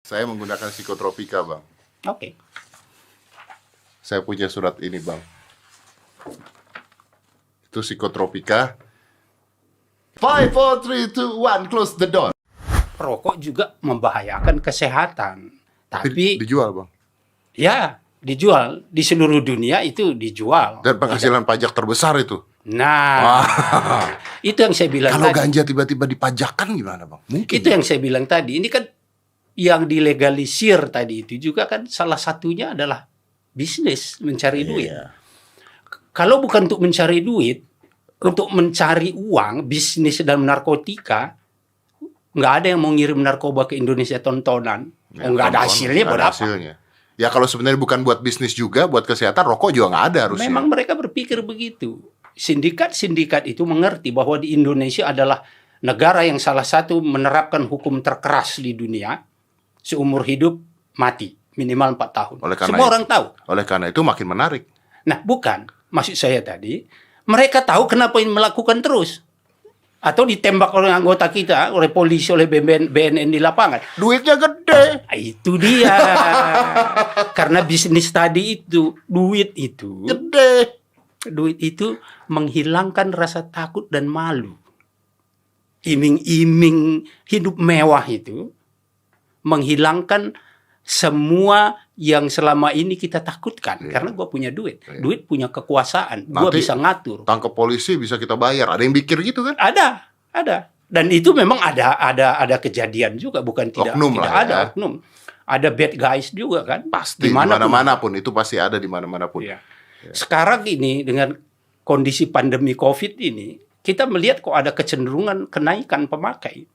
Saya menggunakan psikotropika, Bang. Oke. Saya punya surat ini, Bang. Itu psikotropika. 5, 4, 3, 2, 1, close the door. Rokok juga membahayakan kesehatan. Tapi Dijual, Bang. ya dijual di seluruh dunia, itu dijual. Dan penghasilan pajak terbesar itu. Nah, itu yang saya bilang Kalau tadi. ganja tiba-tiba dipajakan gimana, Bang? Mungkin. Itu yang saya bilang tadi. Ini kan yang dilegalisir tadi itu juga kan salah satunya adalah bisnis, mencari duit. Iya. Kalau bukan untuk mencari duit, untuk mencari uang, bisnis dalam narkotika, nggak ada yang mau ngirim narkoba ke Indonesia tontonan. Nggak ada hasilnya, Nggak buat ada apa? hasilnya. Ya kalau sebenarnya bukan buat bisnis juga, buat kesehatan, rokok juga nggak ada harusnya. Memang mereka berpikir begitu. Sindikat-sindikat itu mengerti bahwa di Indonesia adalah negara yang salah satu menerapkan hukum terkeras di dunia, seumur hidup mati, minimal 4 tahun. Semua orang tahu. Oleh karena itu makin menarik. Nah, bukan. Maksud saya tadi, mereka tahu kenapa ini melakukan terus. Atau ditembak oleh anggota kita, oleh polisi, oleh BNN di lapangan. Duitnya gede. Nah, itu dia. Karena bisnis tadi itu, duit itu menghilangkan rasa takut dan malu. Iming-iming hidup mewah itu menghilangkan semua yang selama ini kita takutkan. Karena gue punya duit. Duit punya kekuasaan. Gue bisa ngatur. Tangkap polisi bisa kita bayar. Ada yang pikir gitu kan? Ada. Dan itu memang ada kejadian juga, bukan tidak Oknum tidak lah ada ya. oknum. Ada bad guys juga kan? Pasti di mana-mana pun. Itu pasti ada di mana-mana pun. Iya. Sekarang ini dengan kondisi pandemi COVID ini, kita melihat kok ada kecenderungan kenaikan pemakai.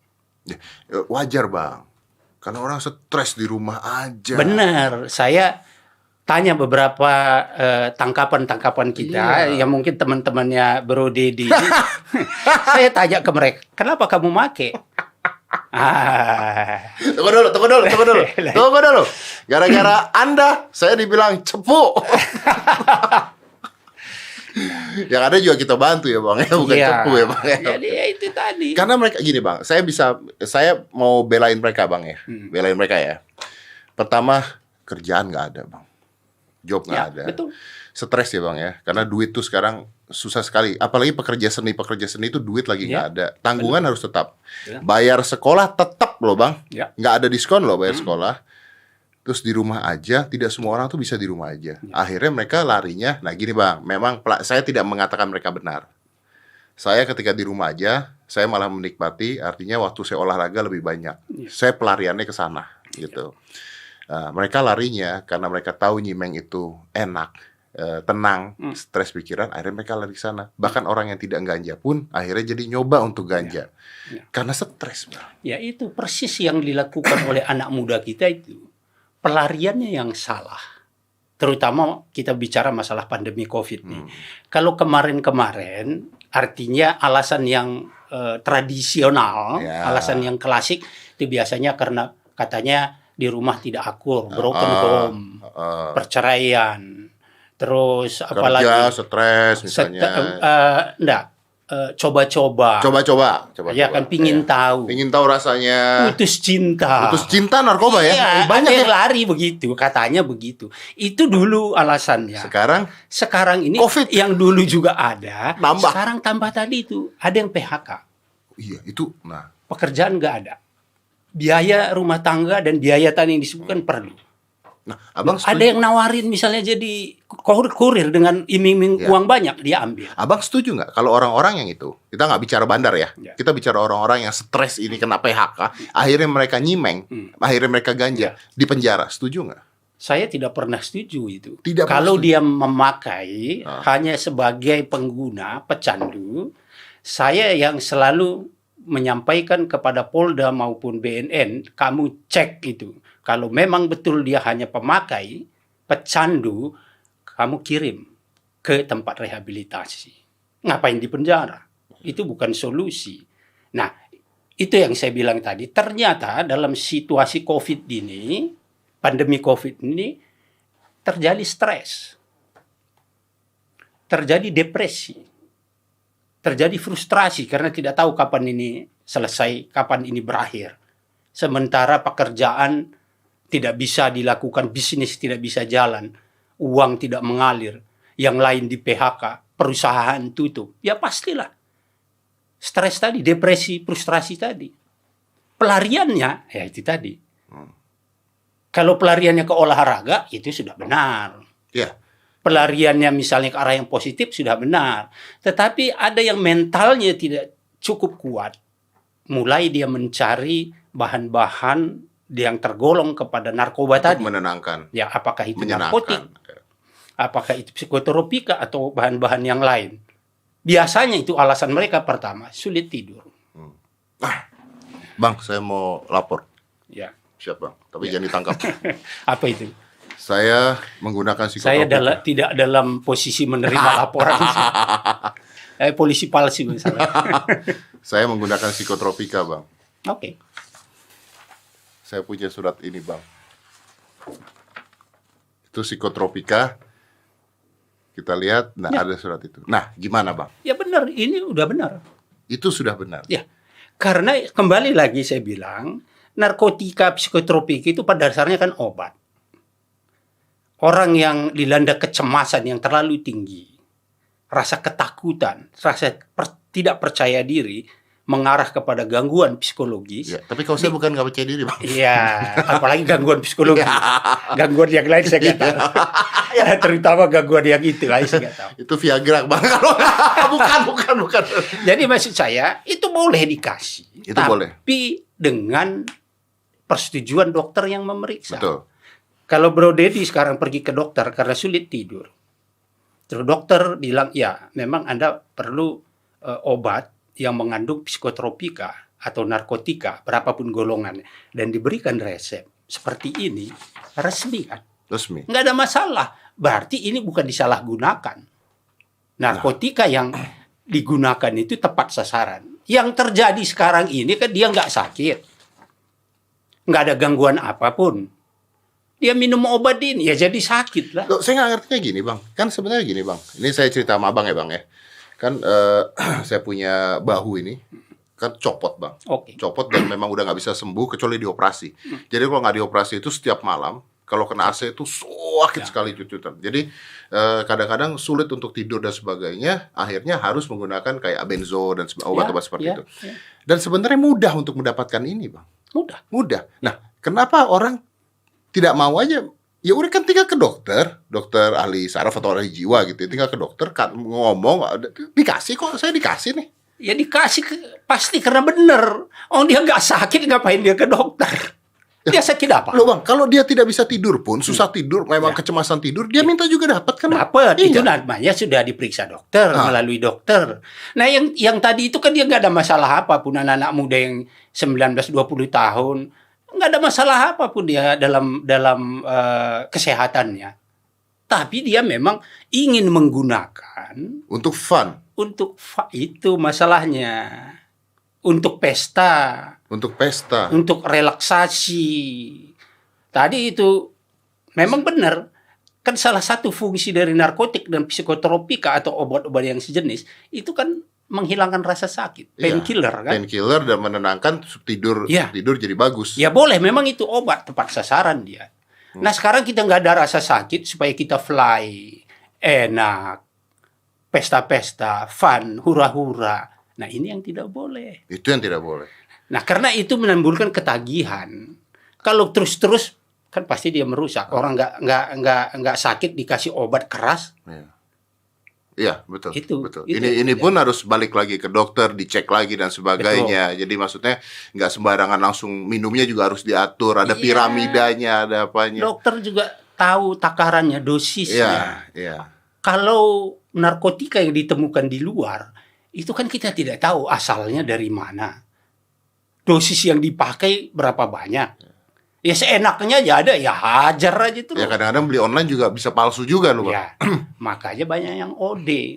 Ya, wajar, Bang. Karena orang stres di rumah aja. Benar. Saya tanya beberapa tangkapan-tangkapan kita yang mungkin teman-temannya Bro Dedi. Saya tanya ke mereka, kenapa kamu make? Tunggu dulu. Gara-gara Anda, saya dibilang cepu. Yang ada juga kita bantu ya, Bang. Bukan cepu ya, Bang. Jadi ya itu tadi. Karena mereka gini, Bang. Saya mau belain mereka, Bang ya. Belain mereka ya. Pertama, kerjaan nggak ada, Bang. Job nggak ada. Betul. Stres ya, Bang ya. Karena duit tuh sekarang susah sekali. Apalagi pekerja seni itu duit lagi nggak ada. Tanggungan harus tetap. Bayar sekolah tetap loh, Bang. Nggak ada diskon loh bayar sekolah. Terus di rumah aja, tidak semua orang tuh bisa di rumah aja. Akhirnya mereka larinya, nah gini, Bang, memang saya tidak mengatakan mereka benar. Saya ketika di rumah aja, saya malah menikmati, artinya waktu saya olahraga lebih banyak. Saya pelariannya ke sana, gitu. Mereka larinya karena mereka tahu nyimeng itu enak, tenang, stres pikiran, akhirnya mereka lari ke sana. Bahkan orang yang tidak ganja pun akhirnya jadi nyoba untuk ganja. Karena stres, Bang. Ya itu persis yang dilakukan oleh anak muda kita itu. Pelariannya yang salah. Terutama kita bicara masalah pandemi COVID nih. Kalau kemarin-kemarin, artinya alasan yang tradisional, alasan yang klasik, itu biasanya karena katanya di rumah tidak akur, broken home, perceraian, terus apalagi kerja, stres misalnya. Enggak. Coba-coba. Ya kan pingin tahu. Pingin tahu rasanya. Putus cinta. Putus cinta narkoba ya. Banyak yang lari begitu, katanya begitu. Itu dulu alasannya. Sekarang ini COVID yang dulu juga ada, nambah. Sekarang tambah tadi itu, ada yang PHK. Iya, itu. Nah, pekerjaan nggak ada. Biaya rumah tangga dan biaya tadi yang disebutkan perlu. Nah, Abang ada yang nawarin misalnya jadi kurir dengan iming-iming uang banyak, dia ambil. Abang setuju nggak kalau orang-orang yang itu, kita nggak bicara bandar ya, kita bicara orang-orang yang stres ini kena PHK, akhirnya mereka nyimeng, akhirnya mereka ganja, di penjara, setuju nggak? Saya tidak pernah setuju itu. Kalau dia memakai hanya sebagai pengguna, pecandu, saya yang selalu menyampaikan kepada Polda maupun BNN, kamu cek itu. Kalau memang betul dia hanya pemakai, pecandu, kamu kirim ke tempat rehabilitasi. Ngapain di penjara? Itu bukan solusi. Nah, itu yang saya bilang tadi. Ternyata dalam situasi COVID ini, pandemi COVID ini, terjadi stres. Terjadi depresi. Terjadi frustrasi karena tidak tahu kapan ini selesai, kapan ini berakhir. Sementara pekerjaan tidak bisa dilakukan bisnis, tidak bisa jalan, uang tidak mengalir, yang lain di PHK, perusahaan tutup, ya pastilah stres tadi, depresi, frustrasi tadi. Pelariannya ya itu tadi. Kalau pelariannya ke olahraga itu sudah benar. Ya. Pelariannya misalnya ke arah yang positif sudah benar. Tetapi ada yang mentalnya tidak cukup kuat. Mulai dia mencari bahan-bahan yang tergolong kepada narkoba Untuk tadi. menenangkan. Ya, apakah itu menyenangkan. narkotik, apakah itu psikotropika atau bahan-bahan yang lain. Biasanya itu alasan mereka pertama, sulit tidur. Bang, saya mau lapor. Ya. Siap, Bang. Tapi jangan ditangkap. Apa itu? Saya menggunakan Saya psikotropika. tidak dalam posisi menerima laporan. Polisi palsu misalnya. Saya menggunakan psikotropika, Bang. Oke. Saya punya surat ini, Bang. Itu psikotropika. Kita lihat, nah Ya. ada surat itu. Nah, gimana, Bang? Ya benar, ini udah benar. Itu sudah benar. Ya, karena kembali lagi saya bilang, narkotika psikotropika itu pada dasarnya kan obat. Orang yang dilanda kecemasan yang terlalu tinggi, rasa ketakutan, rasa tidak percaya diri, mengarah kepada gangguan psikologis. Ya, tapi kalau saya bukan nggak percaya diri, Bang. Iya, apalagi gangguan psikologis. Gangguan yang lain saya nggak tahu. Ya, terutama gangguan yang itu lah saya nggak tahu. Itu Viagra, Bang. bukan. Jadi maksud saya itu boleh dikasih, Itu boleh. tapi dengan persetujuan dokter yang memeriksa. Betul. Kalau Bro Dedi sekarang pergi ke dokter karena sulit tidur, terus dokter bilang ya memang Anda perlu obat yang mengandung psikotropika atau narkotika berapapun golongannya dan diberikan resep seperti ini, resmi kan? Resmi. Nggak ada masalah. Berarti ini bukan disalahgunakan. Narkotika yang digunakan itu tepat sasaran. Yang terjadi sekarang ini kan dia nggak sakit. Nggak ada gangguan apapun. Dia minum obat ini, ya jadi sakit lah. Loh, saya nggak ngertinya gini, Bang. Kan sebenarnya gini, Bang. Ini saya cerita sama Abang ya, Bang ya. Kan saya punya bahu ini. Kan copot, Bang. Oke. Copot dan memang udah nggak bisa sembuh kecuali dioperasi. Jadi kalau nggak dioperasi itu setiap malam, kalau kena AC itu sakit sekali cucutan. Jadi kadang-kadang sulit untuk tidur dan sebagainya. Akhirnya harus menggunakan kayak benzo dan obat-obat seperti itu. Ya. Dan sebenarnya mudah untuk mendapatkan ini, Bang. Mudah. Nah, kenapa orang tidak mau aja? Ya udah kan tinggal ke dokter ahli saraf atau ahli jiwa gitu. Tinggal ke dokter ngomong, dikasih kok, saya dikasih nih. Ya dikasih pasti karena bener. Oh dia nggak sakit ngapain dia ke dokter? Dia sakit apa? Loh, Bang, kalau dia tidak bisa tidur pun, susah tidur, memang kecemasan tidur, dia minta juga dapat kan? Dapat, Iya. itu namanya sudah diperiksa dokter, melalui dokter. Nah yang tadi itu kan dia nggak ada masalah apapun, anak-anak muda yang 19-20 tahun, nggak ada masalah apapun dia dalam kesehatannya. Tapi dia memang ingin menggunakan Untuk fun, itu masalahnya. Untuk pesta, untuk pesta. untuk relaksasi. Tadi itu memang benar. Kan salah satu fungsi dari narkotik dan psikotropika atau obat-obat yang sejenis itu kan menghilangkan rasa sakit, painkiller kan? Painkiller dan menenangkan tidur, tidur jadi bagus. Ya boleh, memang itu obat tepat sasaran dia. Nah sekarang kita nggak ada rasa sakit supaya kita fly, enak, pesta-pesta, fun, hura-hura. Nah ini yang tidak boleh. Itu yang tidak boleh. Nah karena itu menimbulkan ketagihan. Kalau terus-terus kan pasti dia merusak. Orang nggak sakit dikasih obat keras. Iya betul. Itu ini pun harus balik lagi ke dokter, dicek lagi dan sebagainya. Betul. Jadi maksudnya nggak sembarangan langsung minumnya, juga harus diatur. Ada piramidanya, ada apanya. Dokter juga tahu takarannya, dosisnya. Iya. Kalau narkotika yang ditemukan di luar, itu kan kita tidak tahu asalnya dari mana. Dosis yang dipakai berapa banyak. Ya seenaknya aja ada, ya hajar aja tuh. Ya kadang-kadang beli online juga bisa palsu juga loh, Bang. Ya, makanya banyak yang OD.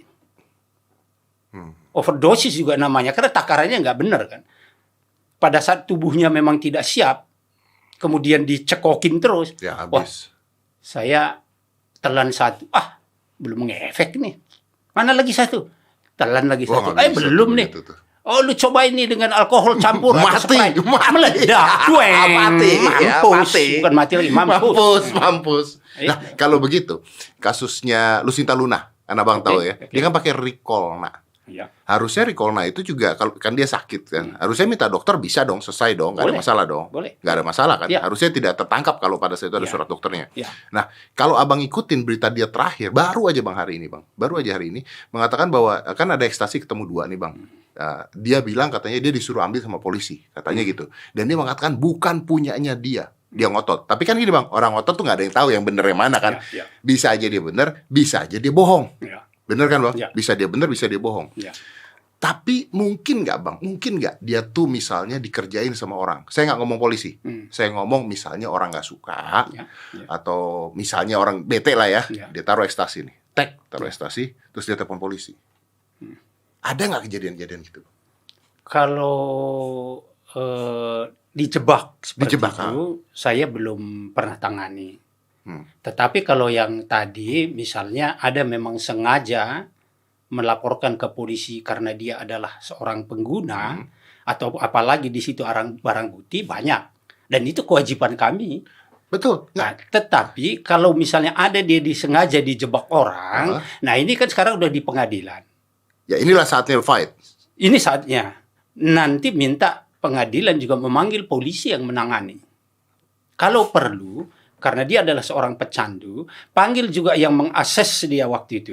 Overdosis juga namanya, karena takarannya nggak benar kan. Pada saat tubuhnya memang tidak siap, kemudian dicekokin terus. Ya habis. Wah, saya telan satu, belum ngefek nih. Mana lagi satu? Telan lagi satu. Belum nih. Oh, lu coba ini dengan alkohol campur mati, meledak, mati, bukan mati lagi, mampus. Nah, kalau begitu, kasusnya Lucinta Luna, abang tahu ya, dia kan pakai Ricolna. Ya. Harusnya Ricolna itu juga kalau kan dia sakit kan, harusnya minta dokter bisa dong, selesai dong, nggak ada masalah dong, nggak ada masalah kan, harusnya tidak tertangkap kalau pada saat itu ada surat dokternya. Nah, kalau abang ikutin berita dia terakhir, baru aja hari ini mengatakan bahwa kan ada ekstasi ketemu 2 nih bang. Dia bilang katanya dia disuruh ambil sama polisi, katanya gitu, dan dia mengatakan bukan punyanya dia ngotot. Tapi kan gini bang, orang ngotot tuh nggak ada yang tahu yang bener yang mana kan, bisa aja dia bener, bisa aja dia bohong. Bener kan bang? Bisa dia bener, bisa dia bohong. Tapi mungkin nggak bang? Mungkin nggak dia tuh misalnya dikerjain sama orang? Saya nggak ngomong polisi. Saya ngomong misalnya orang nggak suka, atau misalnya orang bete lah ya. Dia taruh ekstasi nih, taruh ekstasi, terus dia telepon polisi. Ada nggak kejadian-kejadian gitu? Kalau dijebak seperti itu, saya belum pernah tangani. Tetapi kalau yang tadi misalnya ada memang sengaja melaporkan ke polisi karena dia adalah seorang pengguna, atau apalagi di situ barang bukti banyak, dan itu kewajiban kami. Betul. Nah, tetapi kalau misalnya ada dia disengaja dijebak orang, nah ini kan sekarang udah di pengadilan. Ya inilah saatnya fight. Ini saatnya. Nanti minta pengadilan juga memanggil polisi yang menangani. Kalau perlu, karena dia adalah seorang pecandu, panggil juga yang mengakses dia waktu itu.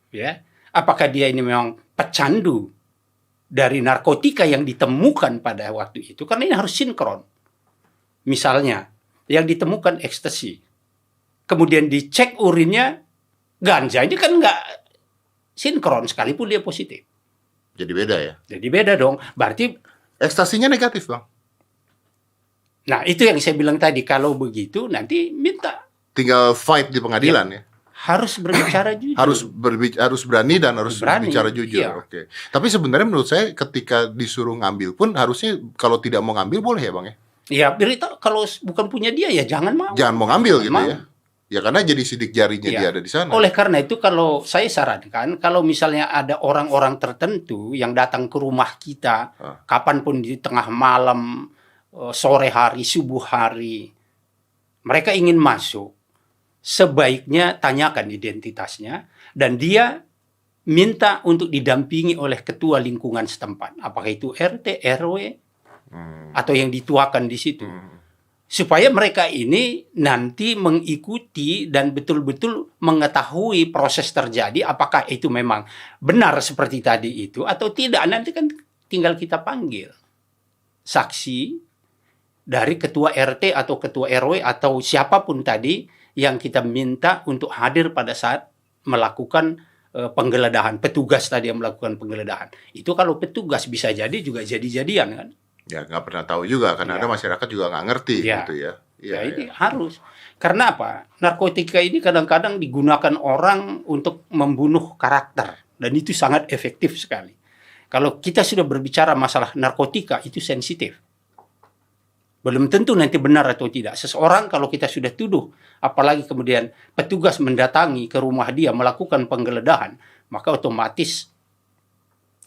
Ya, apakah dia ini memang pecandu dari narkotika yang ditemukan pada waktu itu? Karena ini harus sinkron. Misalnya, yang ditemukan ekstasi, kemudian dicek urinnya ganja, ini kan nggak sinkron sekalipun dia positif. Jadi beda ya? Jadi beda dong. Berarti ekstasinya negatif bang. Nah, itu yang saya bilang tadi, kalau begitu nanti minta. Tinggal fight di pengadilan ya. Harus berbicara jujur. Harus berani dan harus bicara jujur. Oke. Tapi sebenarnya menurut saya ketika disuruh ngambil pun harusnya kalau tidak mau ngambil boleh ya bang ya? Ya, berita kalau bukan punya dia ya jangan mau. Jangan mau ngambil gitu ya. Ya karena jadi sidik jarinya dia ada di sana. Oleh karena itu kalau saya sarankan, kalau misalnya ada orang-orang tertentu yang datang ke rumah kita, kapanpun di tengah malam, sore hari, subuh hari, mereka ingin masuk, sebaiknya tanyakan identitasnya, dan dia minta untuk didampingi oleh ketua lingkungan setempat, apakah itu RT, RW, atau yang dituakan di situ, supaya mereka ini nanti mengikuti dan betul-betul mengetahui proses terjadi, apakah itu memang benar seperti tadi itu atau tidak. Nanti kan tinggal kita panggil saksi dari ketua RT atau ketua RW atau siapapun tadi yang kita minta untuk hadir pada saat melakukan penggeledahan. Petugas tadi yang melakukan penggeledahan. Itu kalau petugas bisa jadi juga jadi-jadian kan. Ya nggak pernah tahu juga, karena ada masyarakat juga nggak ngerti gitu ya. Ini harus. Karena apa? Narkotika ini kadang-kadang digunakan orang untuk membunuh karakter. Dan itu sangat efektif sekali. Kalau kita sudah berbicara masalah narkotika, itu sensitif. Belum tentu nanti benar atau tidak. Seseorang kalau kita sudah tuduh, apalagi kemudian petugas mendatangi ke rumah dia melakukan penggeledahan, maka otomatis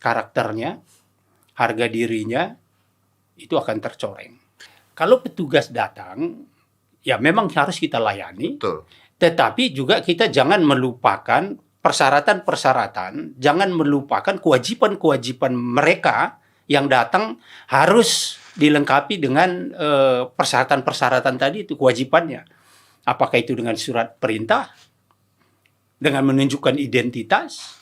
karakternya, harga dirinya, itu akan tercoreng. Kalau petugas datang, ya memang harus kita layani. Betul. Tetapi juga kita jangan melupakan persyaratan-persyaratan, jangan melupakan kewajiban-kewajiban mereka yang datang harus dilengkapi dengan persyaratan-persyaratan tadi itu kewajibannya. Apakah itu dengan surat perintah, dengan menunjukkan identitas,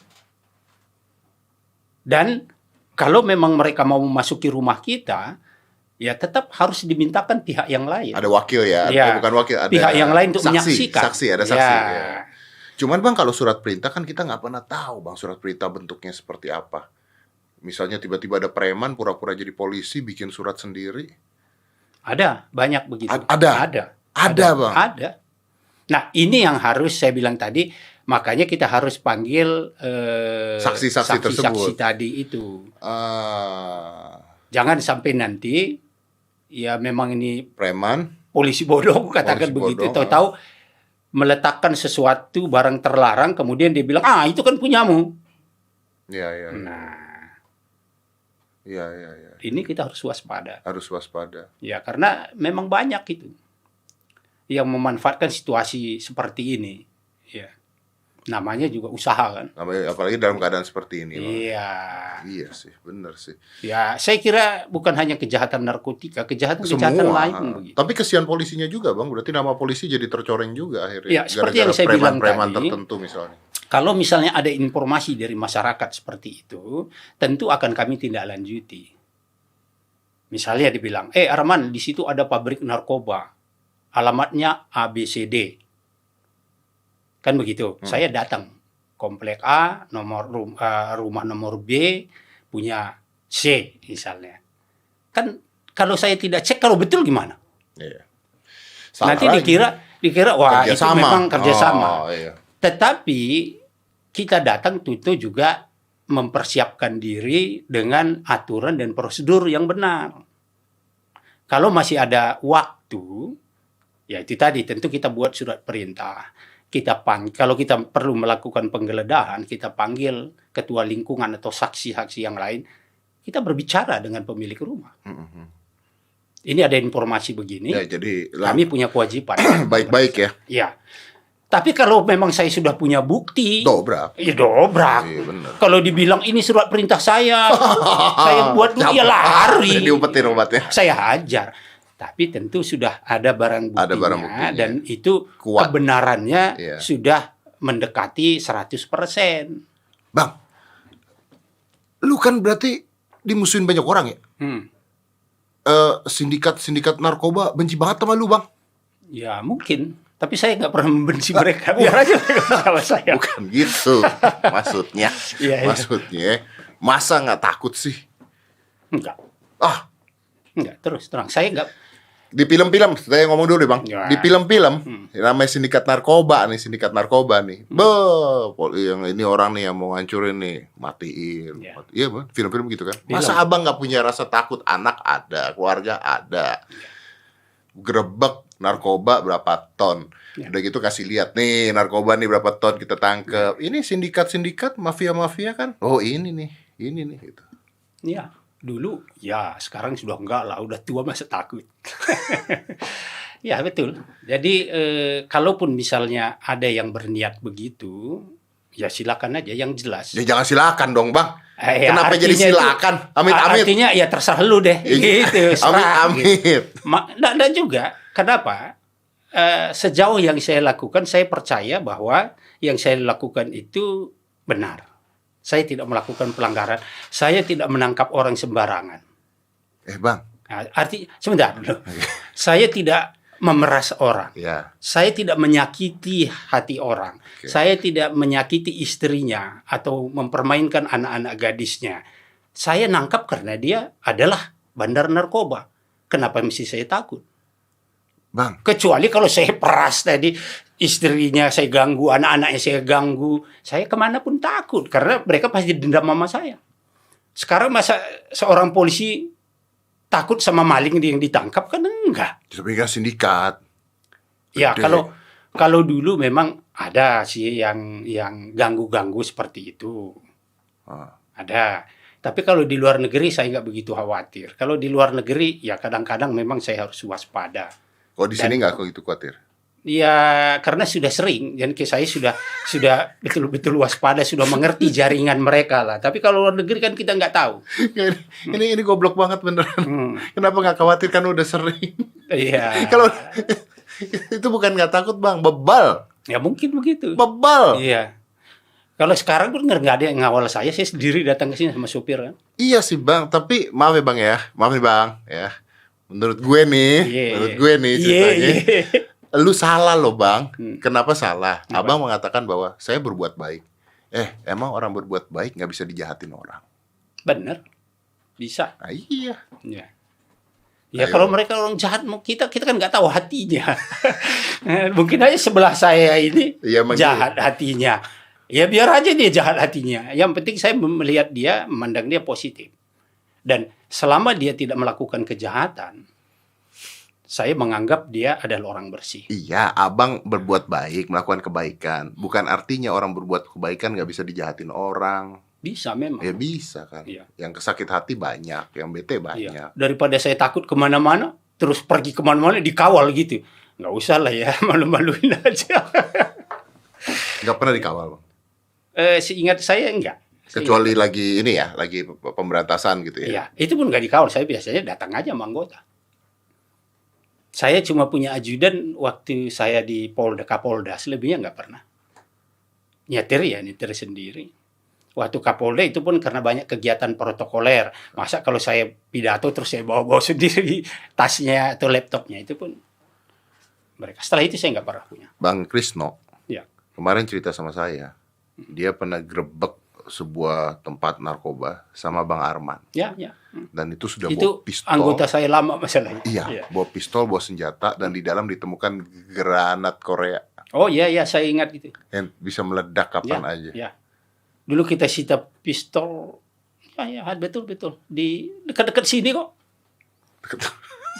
dan kalau memang mereka mau memasuki rumah kita, ya tetap harus dimintakan pihak yang lain. Ada wakil ya, bukan wakil, ada pihak yang lain untuk menyaksikan. Ada saksi. Ya. Cuman bang, kalau surat perintah kan kita nggak pernah tahu bang surat perintah bentuknya seperti apa. Misalnya tiba-tiba ada preman pura-pura jadi polisi bikin surat sendiri. Ada, banyak begitu. Ada bang. Ada. Nah ini yang harus saya bilang tadi. Makanya kita harus panggil saksi-saksi tersebut. Saksi tadi itu. Jangan sampai nanti ya memang ini preman, polisi bodoh, katakan begitu. Tahu-tahu meletakkan sesuatu barang terlarang, kemudian dia bilang itu kan punyamu. Iya. Nah, Iya, iya, iya. Ini kita harus waspada. Harus waspada. Ya, karena memang banyak itu yang memanfaatkan situasi seperti ini. Ya. Namanya juga usaha kan. Apalagi dalam keadaan seperti ini. Iya. Iya sih, benar sih. Ya, saya kira bukan hanya kejahatan narkotika, kejahatan lain begitu. Tapi kesian polisinya juga, Bang. Berarti nama polisi jadi tercoreng juga akhirnya. Ya, seperti yang saya bilang preman tadi. tertentu misalnya. Kalau misalnya ada informasi dari masyarakat seperti itu, tentu akan kami tindak lanjuti. Misalnya dibilang, Arman, di situ ada pabrik narkoba, alamatnya ABCD. Kan begitu. Saya datang, komplek A, rumah nomor B, punya C misalnya. Kan kalau saya tidak cek, kalau betul gimana? Iya. Nanti dikira wah itu memang kerjasama. Iya. Tetapi kita datang tentu juga mempersiapkan diri dengan aturan dan prosedur yang benar. Kalau masih ada waktu, ya itu tadi tentu kita buat surat perintah. Kalau kita perlu melakukan penggeledahan, kita panggil ketua lingkungan atau saksi-saksi yang lain, kita berbicara dengan pemilik rumah. Ini ada informasi begini, ya, jadi kami punya kewajiban. Baik-baik ya. Ya. Tapi kalau memang saya sudah punya bukti, dobrak. Ya dobrak. Iya, benar. Kalau dibilang ini surat perintah saya buat ya lari. Diumpetin obatnya. Saya hajar. Tapi tentu sudah ada barang buktinya, dan itu kuat. Kebenarannya sudah mendekati 100%. Bang, lu kan berarti dimusuhin banyak orang ya? Sindikat narkoba benci banget sama lu, Bang. Ya mungkin. Tapi saya nggak pernah membenci mereka. Biar aja sama saya. Bukan gitu maksudnya. Maksudnya, masa nggak takut sih? Enggak. Enggak, terus terang. Saya nggak. Di film-film, saya ngomong dulu deh, Bang. Ya. Di film-film, namanya sindikat narkoba nih. Yang ini orang nih yang mau ngancurin nih, matiin. Iya, Bang. Film-film gitu kan. Masa abang nggak punya rasa takut? Anak ada, keluarga ada. Gerebek narkoba berapa ton. Udah gitu kasih lihat nih, narkoba nih berapa ton kita tangkep. Ini sindikat-sindikat, mafia-mafia kan. Oh, ini nih gitu. Iya. Dulu, ya sekarang sudah enggak lah, udah tua masa takut. Ya betul. Jadi kalaupun misalnya ada yang berniat begitu, ya silakan aja yang jelas. Ya jangan silakan dong, Bang. Kenapa jadi silakan? Amit-amit. Artinya ya terserah lu deh. Gitu. Amit-amit. Dan juga, kenapa? Sejauh yang saya lakukan, saya percaya bahwa yang saya lakukan itu benar. Saya tidak melakukan pelanggaran. Saya tidak menangkap orang sembarangan. Bang. Sebentar dulu. Saya tidak memeras orang. Ya. Saya tidak menyakiti hati orang. Saya tidak menyakiti istrinya atau mempermainkan anak-anak gadisnya. Saya nangkap karena dia adalah bandar narkoba. Kenapa mesti saya takut? Bang. Kecuali kalau saya peras tadi, istrinya saya ganggu, anak-anaknya saya ganggu, saya kemana pun takut karena mereka pasti dendam sama saya. Sekarang masa seorang polisi takut sama maling yang ditangkap? Kan enggak. Tapi kan sindikat. Ya kalau dulu memang ada sih yang ganggu-ganggu seperti itu. Ada. Tapi kalau di luar negeri saya nggak begitu khawatir. Kalau di luar negeri ya kadang-kadang memang saya harus waspada. Oh, di sini nggak begitu khawatir? Ya karena sudah sering, dan saya sudah betul-betul waspada, sudah mengerti jaringan mereka lah. Tapi kalau luar negeri kan kita nggak tahu. Ini goblok banget beneran. Kenapa nggak khawatir kan udah sering? Iya. Kalau itu bukan nggak takut, Bang, bebal. Ya mungkin begitu. Bebal. Iya. Kalau sekarang pun nggak ada yang ngawal saya sendiri datang ke sini sama supir kan. Iya sih, Bang. Tapi maaf ya, Bang ya. Maaf nih, Bang ya. Menurut gue nih ceritanya. Lu salah loh, Bang. Kenapa salah? Abang mengatakan bahwa saya berbuat baik. Emang orang berbuat baik nggak bisa dijahatin orang? Bener. Bisa. Nah, iya. Ya kalau mereka orang jahat, kita kan nggak tahu hatinya. Mungkin aja sebelah saya ini jahat hatinya. Ya biar aja dia jahat hatinya. Yang penting saya melihat dia, memandang dia positif. Dan selama dia tidak melakukan kejahatan, saya menganggap dia adalah orang bersih. Iya, abang berbuat baik, melakukan kebaikan. Bukan artinya orang berbuat kebaikan nggak bisa dijahatin orang. Bisa memang. Ya bisa kan. Iya. Yang sakit hati banyak, yang bete banyak. Iya. Daripada saya takut kemana-mana, terus pergi kemana-mana dikawal gitu. Nggak usah lah ya, malu-maluin aja. Nggak pernah dikawal, Bang? Seingat saya enggak. Kecuali lagi ini ya, lagi pemberantasan gitu ya. Iya, itu pun nggak dikawal. Saya biasanya datang aja sama anggota. Saya cuma punya ajudan waktu saya di Polda, Kapolda, selebihnya nggak pernah. Nyetir sendiri. Waktu Kapolda itu pun karena banyak kegiatan protokoler. Masa kalau saya pidato terus saya bawa-bawa sendiri tasnya atau laptopnya, itu pun mereka. Setelah itu saya nggak pernah punya. Bang Krisno, Ya. kemarin cerita sama saya, dia pernah grebek sebuah tempat narkoba sama Bang Arman. Ya. Dan itu sudah Itu bawa pistol. anggota saya lama masalahnya. Iya, bawa pistol, bawa senjata, dan di dalam ditemukan granat Korea. Oh iya, saya ingat itu. Yang bisa meledak kapan aja. Ya. Dulu kita sita pistol, ya betul. Di dekat-dekat sini kok.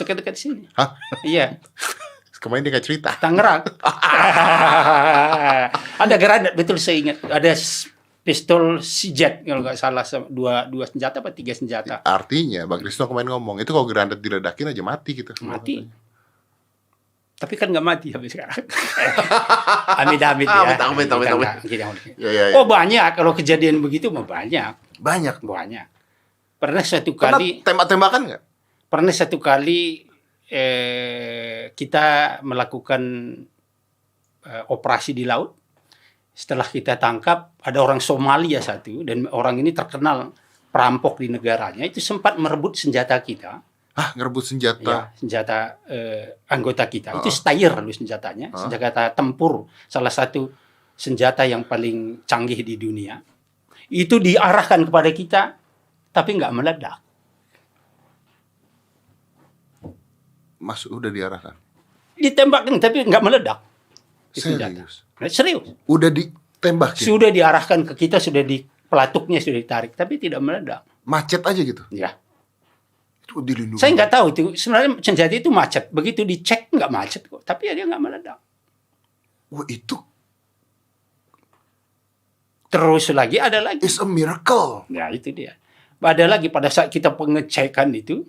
Dekat-dekat sini. Hah? Iya. Kemarin dia kayak cerita. Tangerang. Ada granat, betul saya ingat. Ada pistol CZ kalau nggak salah, dua senjata apa 3 senjata. Artinya Bang Krisno kemarin ngomong, itu kalau granat diledakin aja mati gitu. Mati. Tapi kan nggak mati sampai sekarang. Amit-amit ya. Amit. Ya. Oh banyak, kalau kejadian begitu mah banyak. Banyak. Pernah satu kali. Tembak-tembakan nggak? Pernah satu kali kita melakukan operasi di laut. Setelah kita tangkap, ada orang Somalia satu, dan orang ini terkenal perampok di negaranya, itu sempat merebut senjata kita. Ngerebut senjata? Ya, senjata anggota kita. Itu Steyr dulu senjatanya, senjata tempur, salah satu senjata yang paling canggih di dunia. Itu diarahkan kepada kita, tapi nggak meledak. Mas udah diarahkan? Ditembakkan, tapi nggak meledak. Serius? Serius. Udah ditembakin? Sudah diarahkan ke kita, sudah di pelatuknya sudah ditarik, tapi tidak meledak. Macet aja gitu? Ya. Itu dilindungi? Saya nggak tahu itu. Sebenarnya senjata itu macet. Begitu dicek nggak macet kok. Tapi dia nggak meledak. Wah itu. Terus lagi ada lagi. It's a miracle. Ya itu dia. Ada lagi pada saat kita pengecekan itu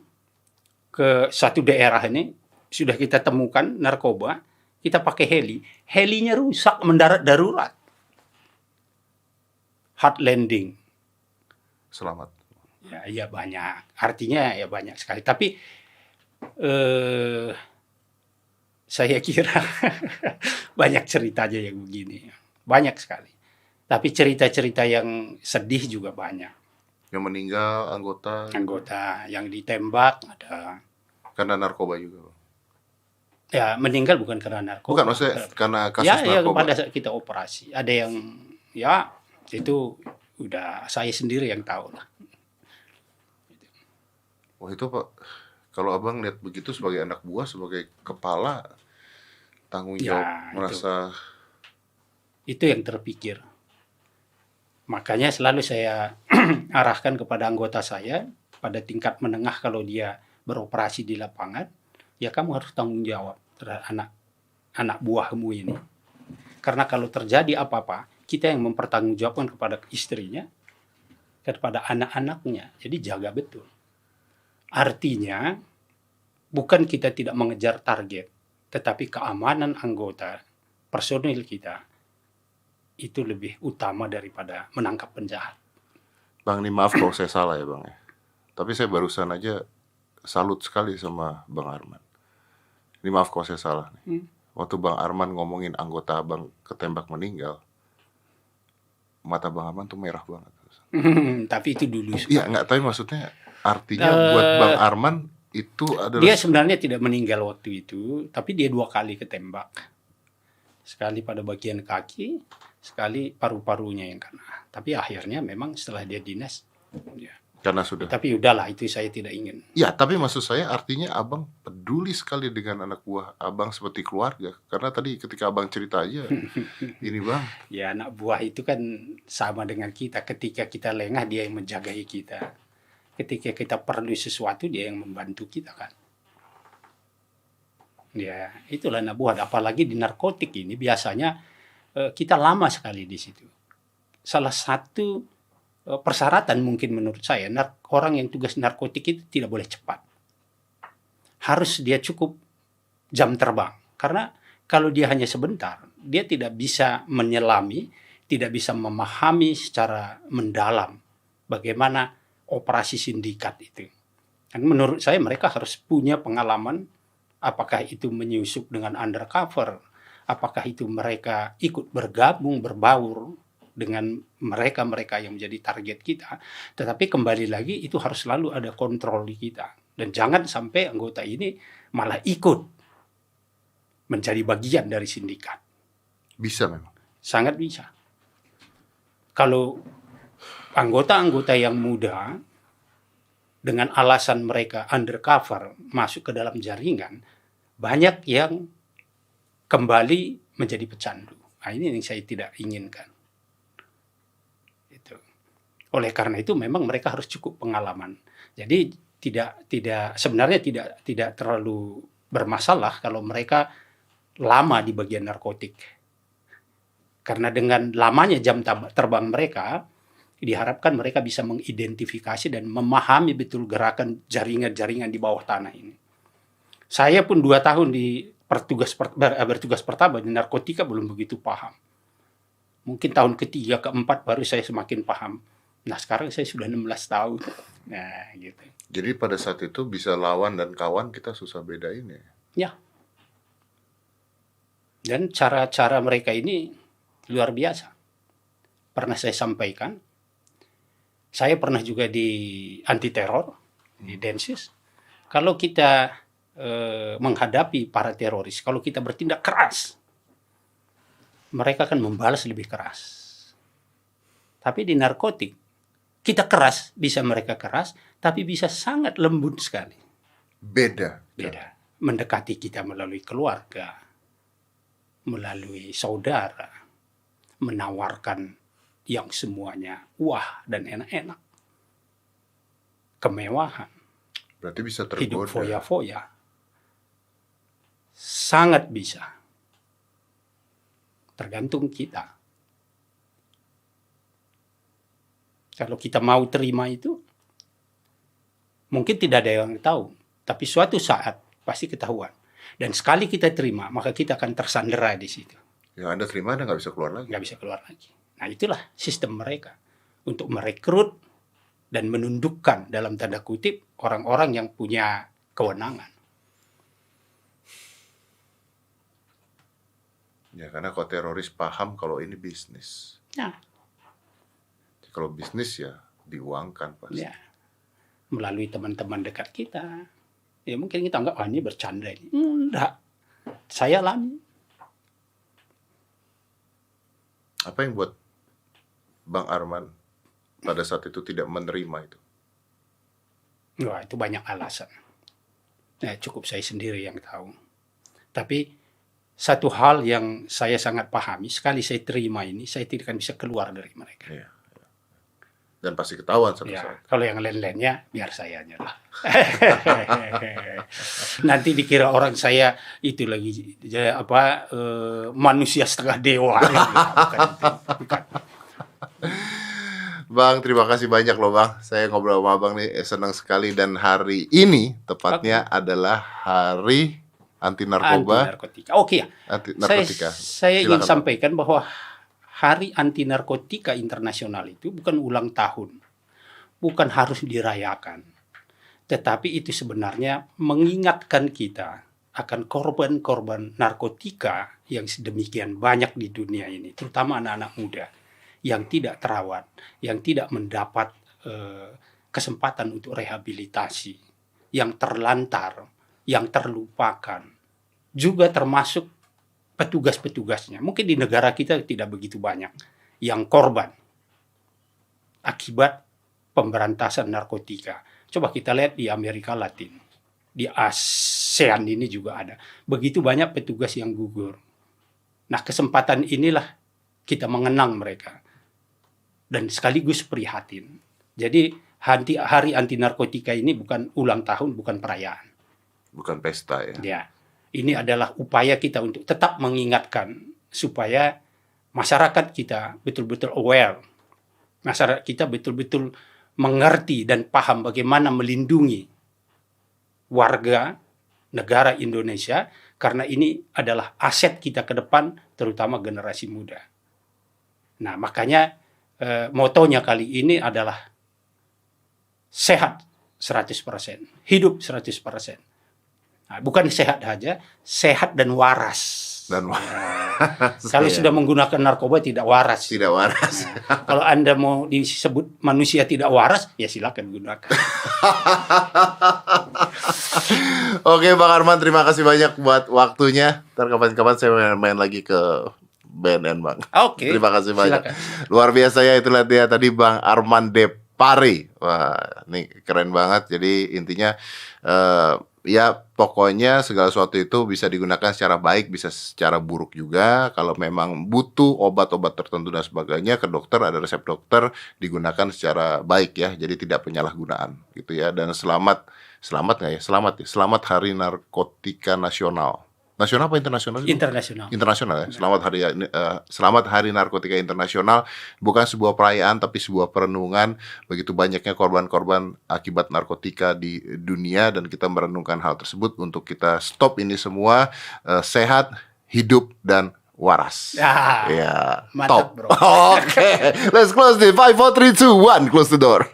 ke satu daerah ini, sudah kita temukan narkoba, kita pakai heli. Helinya rusak, mendarat darurat. Hard landing. Selamat. Ya banyak. Artinya ya banyak sekali. Tapi saya kira banyak ceritanya yang begini. Banyak sekali. Tapi cerita-cerita yang sedih juga banyak. Yang meninggal anggota? Anggota yang ditembak ada. Karena narkoba juga? Ya meninggal bukan karena narkoba. Bukan, maksudnya karena kasus narkoba? Ya pada saat kita operasi. Ada yang ya itu udah saya sendiri yang tahu lah. Wah itu Pak, kalau abang lihat begitu sebagai anak buah, sebagai kepala, tanggung jawab, merasa... Itu yang terpikir. Makanya selalu saya arahkan kepada anggota saya, pada tingkat menengah kalau dia beroperasi di lapangan, ya kamu harus tanggung jawab terhadap anak buahmu ini. Karena kalau terjadi apa-apa, kita yang mempertanggungjawabkan kepada istrinya, kepada anak-anaknya. Jadi jaga betul. Artinya, bukan kita tidak mengejar target, tetapi keamanan anggota, personil kita, itu lebih utama daripada menangkap penjahat. Bang, ini maaf kalau saya salah ya Bang. Tapi saya barusan aja salut sekali sama Bang Arman. Ini maaf kalau saya salah nih. Waktu Bang Arman ngomongin anggota Abang ketembak meninggal, mata Bang Arman tuh merah banget. Tapi itu dulu. Iya, nggak, tapi maksudnya artinya buat Bang Arman itu adalah... Dia sebenarnya tidak meninggal waktu itu, tapi dia 2 kali ketembak. Sekali pada bagian kaki, sekali paru-parunya yang kena. Tapi akhirnya memang setelah dia dinas, ya. Karena sudah. Tapi udahlah, itu saya tidak ingin. Ya, tapi maksud saya artinya abang peduli sekali dengan anak buah abang seperti keluarga. Karena tadi ketika abang cerita aja, ini Bang. Ya, anak buah itu kan sama dengan kita. Ketika kita lengah, dia yang menjagai kita. Ketika kita perlu sesuatu, dia yang membantu kita kan. Ya, itulah anak buah. Apalagi di narkotik ini biasanya kita lama sekali di situ. Salah satu persyaratan mungkin menurut saya, orang yang tugas narkotik itu tidak boleh cepat. Harus dia cukup jam terbang. Karena kalau dia hanya sebentar, dia tidak bisa menyelami, tidak bisa memahami secara mendalam bagaimana operasi sindikat itu. Dan menurut saya mereka harus punya pengalaman, apakah itu menyusup dengan undercover, apakah itu mereka ikut bergabung, berbaur dengan mereka-mereka yang menjadi target kita. Tetapi kembali lagi itu harus selalu ada kontrol di kita. Dan jangan sampai anggota ini malah ikut menjadi bagian dari sindikat. Bisa memang? Sangat bisa. Kalau anggota-anggota yang muda dengan alasan mereka undercover masuk ke dalam jaringan, banyak yang kembali menjadi pecandu. Nah, ini yang saya tidak inginkan. Oleh karena itu memang mereka harus cukup pengalaman. Jadi sebenarnya tidak terlalu bermasalah kalau mereka lama di bagian narkotik. Karena dengan lamanya jam terbang mereka, diharapkan mereka bisa mengidentifikasi dan memahami betul gerakan jaringan-jaringan di bawah tanah ini. Saya pun 2 tahun bertugas pertama di narkotika belum begitu paham. Mungkin tahun ketiga, keempat baru saya semakin paham. Nah sekarang saya sudah 16 tahun. Nah gitu. Jadi pada saat itu bisa lawan dan kawan kita susah bedain ya? Ya. Dan cara-cara mereka ini luar biasa. Pernah saya sampaikan. Saya pernah juga di anti teror, di Densus. Kalau kita menghadapi para teroris, kalau kita bertindak keras, mereka akan membalas lebih keras. Tapi di narkotik, kita keras, bisa mereka keras, tapi bisa sangat lembut sekali. Beda. Mendekati kita melalui keluarga, melalui saudara, menawarkan yang semuanya wah dan enak-enak. Kemewahan. Berarti bisa tergoda. Hidup foya-foya. Sangat bisa. Tergantung kita. Kalau kita mau terima itu, mungkin tidak ada yang tahu. Tapi suatu saat pasti ketahuan. Dan sekali kita terima, maka kita akan tersandera di situ. Yang Anda terima, Anda nggak bisa keluar lagi. Nggak bisa keluar lagi. Nah itulah sistem mereka. Untuk merekrut dan menundukkan dalam tanda kutip orang-orang yang punya kewenangan. Ya karena kalau teroris paham kalau ini bisnis. Ya. Kalau bisnis ya diuangkan pasti. Ya. Melalui teman-teman dekat kita. Ya mungkin kita anggap, ini bercanda ini. Enggak. Saya alami. Apa yang buat Bang Arman pada saat itu tidak menerima itu? Wah, itu banyak alasan. Nah, cukup saya sendiri yang tahu. Tapi satu hal yang saya sangat pahami, sekali saya terima ini, saya tidak akan bisa keluar dari mereka. Iya. Dan pasti ketahuan satu saat. Kalau yang lain-lainnya biar saya aja lah. Nanti dikira orang saya itu lagi manusia setengah dewa. Bukan. Bang, terima kasih banyak loh Bang. Saya ngobrol sama Bang nih senang sekali, dan hari ini tepatnya adalah Hari Anti Narkoba. Anti-narkotika. Oke ya. Anti narkotika. Saya ingin sampaikan bahwa Hari Anti Narkotika Internasional itu bukan ulang tahun, bukan harus dirayakan, tetapi itu sebenarnya mengingatkan kita akan korban-korban narkotika yang sedemikian banyak di dunia ini, terutama anak-anak muda yang tidak terawat, yang tidak mendapat kesempatan untuk rehabilitasi, yang terlantar, yang terlupakan, juga termasuk petugas-petugasnya. Mungkin di negara kita tidak begitu banyak yang korban akibat pemberantasan narkotika. Coba kita lihat di Amerika Latin, di ASEAN ini juga ada. Begitu banyak petugas yang gugur. Nah, kesempatan inilah kita mengenang mereka dan sekaligus prihatin. Jadi Hari Anti Narkotika ini bukan ulang tahun, bukan perayaan. Bukan pesta ya. Ya. Ini adalah upaya kita untuk tetap mengingatkan supaya masyarakat kita betul-betul aware Masyarakat kita betul-betul mengerti dan paham bagaimana melindungi warga negara Indonesia, karena ini adalah aset kita ke depan, terutama generasi muda. Nah, makanya motonya kali ini adalah sehat 100%, hidup 100%. Nah, bukan sehat saja, sehat dan waras. Kalau sudah menggunakan narkoba tidak waras. Tidak waras. Kalau Anda mau disebut manusia tidak waras, ya silakan gunakan. Oke Bang Arman, terima kasih banyak buat waktunya. Ntar kapan-kapan saya main lagi ke BNN Bang. Oke. Terima kasih banyak. Silakan. Luar biasa ya, itulah dia tadi Bang Arman Depari. Wah, ini keren banget. Jadi intinya ya pokoknya segala sesuatu itu bisa digunakan secara baik, bisa secara buruk juga. Kalau memang butuh obat-obat tertentu dan sebagainya, ke dokter, ada resep dokter, digunakan secara baik ya. Jadi tidak penyalahgunaan gitu ya. Dan selamat nggak ya? Selamat Hari Narkotika Nasional. Nasional apa internasional? Internasional ya. Selamat Hari Narkotika Internasional. Bukan sebuah perayaan tapi sebuah perenungan. Begitu banyaknya korban-korban akibat narkotika di dunia, dan kita merenungkan hal tersebut untuk kita stop ini semua. Sehat, hidup, dan waras. Ya, ya mantap, top. Oke, let's close the 5, 4, 3, 2, 1, close the door.